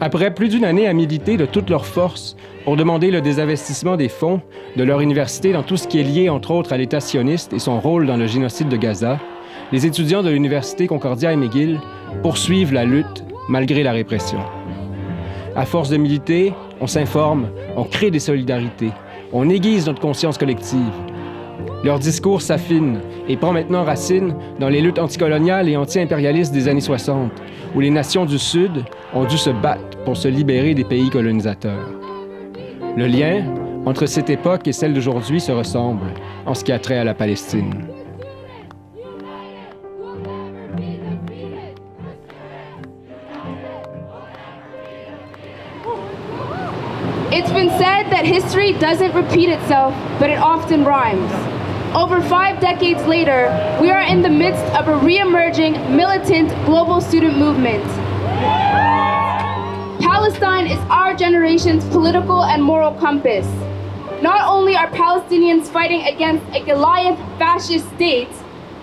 Après plus d'une année à militer de toutes leurs forces pour demander le désinvestissement des fonds de leur université dans tout ce qui est lié, entre autres, à l'État sioniste et son rôle dans le génocide de Gaza, les étudiants de l'université Concordia et McGill poursuivent la lutte malgré la répression. À force de militer, on s'informe, on crée des solidarités, on aiguise notre conscience collective. Leur discours s'affine et prend maintenant racine dans les luttes anticoloniales et anti-impérialistes des années 60, où les nations du Sud ont dû se battre pour se libérer des pays colonisateurs. Le lien entre cette époque et celle d'aujourd'hui se ressemble en ce qui a trait à la Palestine. It's been said that history doesn't repeat itself, but it often rhymes. Over 5 decades later, we are in the midst of a re-emerging, militant global student movement. Palestine is our generation's political and moral compass. Not only are Palestinians fighting against a Goliath fascist state,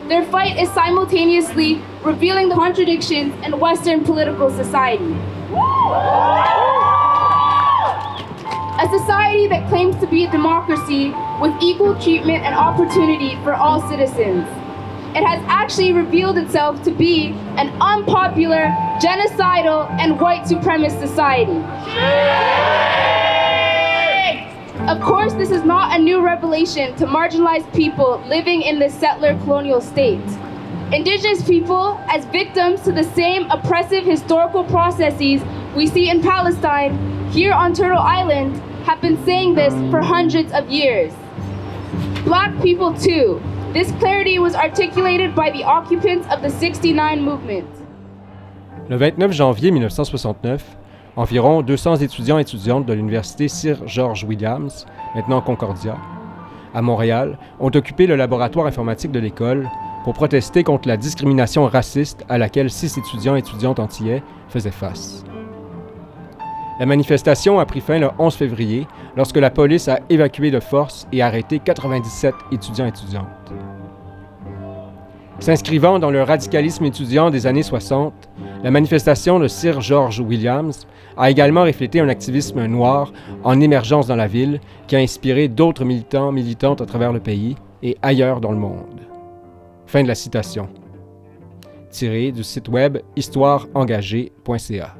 their fight is simultaneously revealing the contradictions in Western political society. A society that claims to be a democracy with equal treatment and opportunity for all citizens. It has actually revealed itself to be an unpopular, genocidal, and white supremacist society. Of course, this is not a new revelation to marginalized people living in this settler colonial state. Indigenous people, as victims to the same oppressive historical processes we see in Palestine, here on Turtle Island, have been saying this for hundreds of years. Black people too. This clarity was articulated by the occupants of the 69 movement. Le 29 janvier 1969, environ 200 étudiants et étudiantes de l'université Sir George Williams, maintenant Concordia, à Montréal, ont occupé le laboratoire informatique de l'école pour protester contre la discrimination raciste à laquelle 6 étudiants et étudiantes antillais faisaient face. La manifestation a pris fin le 11 février lorsque la police a évacué de force et arrêté 97 étudiants et étudiantes. S'inscrivant dans le radicalisme étudiant des années 60, la manifestation de Sir George Williams a également reflété un activisme noir en émergence dans la ville qui a inspiré d'autres militants, militantes à travers le pays et ailleurs dans le monde. Fin de la citation. Tiré du site web histoireengagée.ca.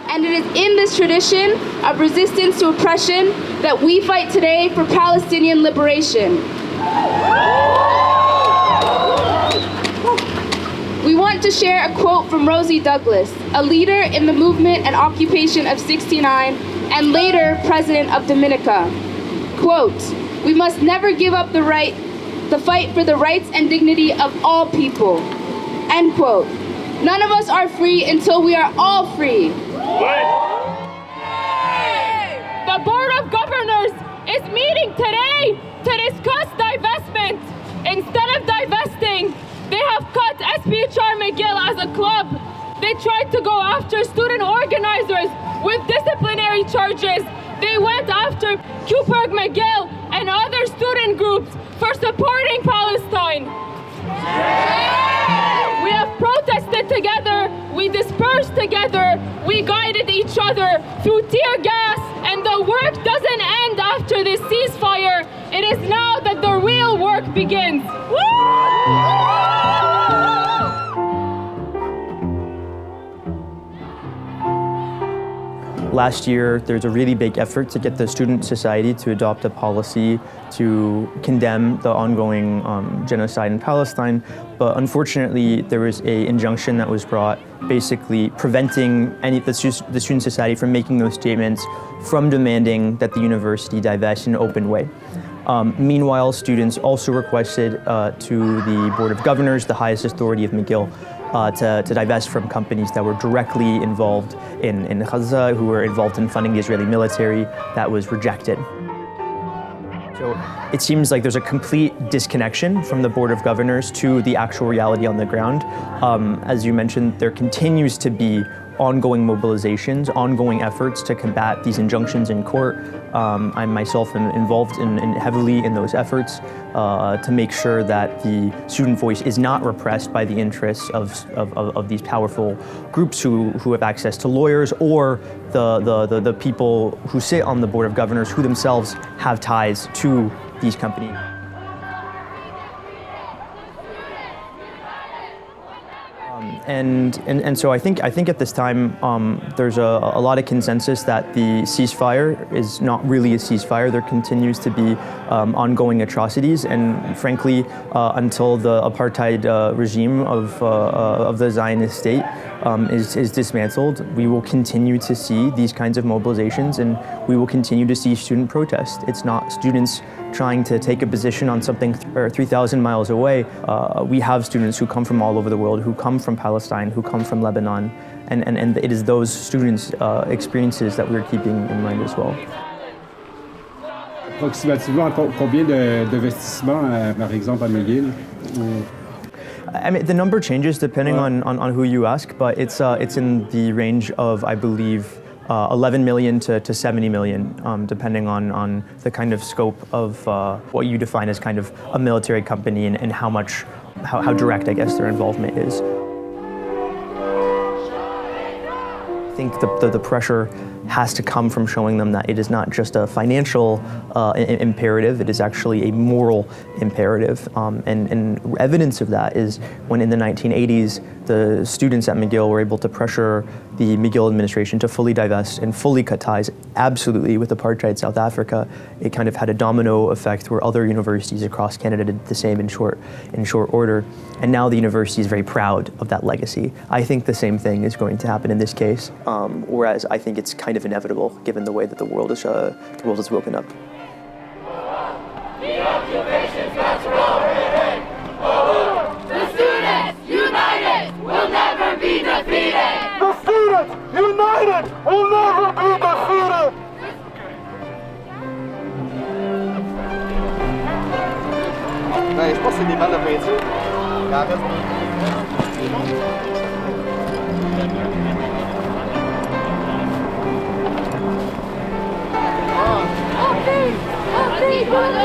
And it is in this tradition of resistance to oppression that we fight today for Palestinian liberation. We want to share a quote from Rosie Douglas, a leader in the movement and occupation of 69 and later president of Dominica. Quote, "We must never give up the fight for the rights and dignity of all people." End quote. None of us are free until we are all free. The Board of Governors is meeting today to discuss divestment. Instead of divesting, they have cut SPHR McGill as a club. They tried to go after student organizers with disciplinary charges. They went after Cooper McGill and other student groups for supporting Palestine. We have protested together, we dispersed together, we guided each other through tear gas, and the work doesn't end after this ceasefire. It is now that the real work begins. Last year, there's a really big effort to get the student society to adopt a policy to condemn the ongoing genocide in Palestine. But unfortunately, there was an injunction that was brought basically preventing the student society from making those statements, from demanding that the university divest in an open way. Meanwhile, students also requested to the Board of Governors, the highest authority of McGill, to divest from companies that were directly involved in Gaza, who were involved in funding the Israeli military. That was rejected. So it seems like there's a complete disconnection from the Board of Governors to the actual reality on the ground. As you mentioned, there continues to be ongoing mobilizations, ongoing efforts to combat these injunctions in court. I myself am involved heavily in those efforts to make sure that the student voice is not repressed by the interests of these powerful groups who have access to lawyers, or the people who sit on the Board of Governors who themselves have ties to these companies. And so I think at this time there's a lot of consensus that the ceasefire is not really a ceasefire. There continues to be ongoing atrocities, and frankly, until the apartheid regime of the Zionist state is dismantled, we will continue to see these kinds of mobilizations, and we will continue to see student protest. It's not students trying to take a position on something 3,000 miles away. We have students who come from all over the world, who come from Palestine, who come from Lebanon, and it is those students' experiences that we're keeping in mind as well. Approximativement combien d'investissements, par exemple, à McGill? I mean, the number changes depending on who you ask, but it's in the range of, I believe, 11 million to 70 million, depending on the kind of scope of what you define as kind of a military company and how direct, I guess, their involvement is. I think the pressure has to come from showing them that it is not just a financial imperative, it is actually a moral imperative. And evidence of that is when in the 1980s, the students at McGill were able to pressure the McGill administration to fully divest and fully cut ties absolutely with apartheid South Africa. It kind of had a domino effect where other universities across Canada did the same in short order. And now the university is very proud of that legacy. I think the same thing is going to happen in this case, whereas I think it's kind of inevitable given the way that the world is woken up. The occupation's natural reading. The students united will never be defeated. The students united will never be defeated. Ben, je pense que c'est des balles de peinture. Il en reste. Après,